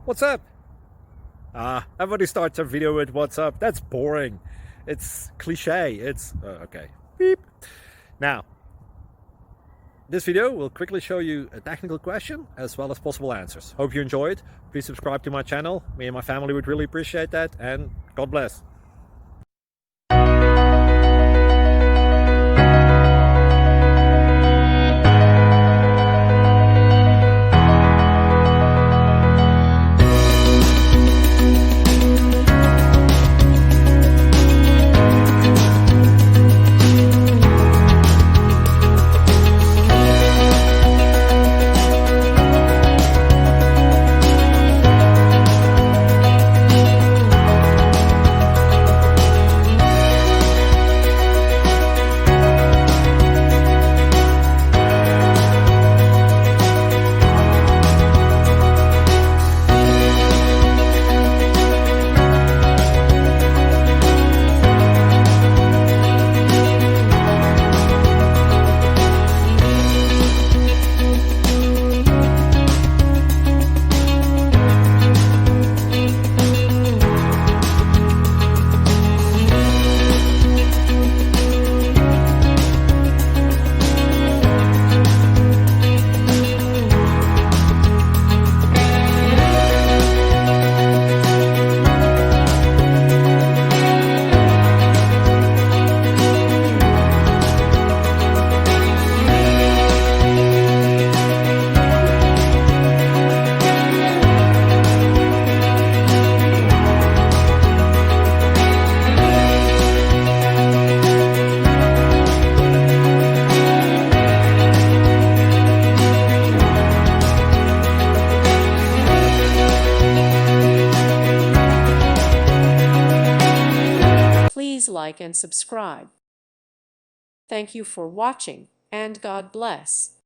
What's up? Everybody starts a video with what's up. That's boring. It's cliche. It's okay. Beep. Now, this video will quickly show you a technical question as well as possible answers. Hope you enjoy it. Please subscribe to my channel. Me and my family would really appreciate that, and God bless. Please like and subscribe. Thank you for watching, and God bless.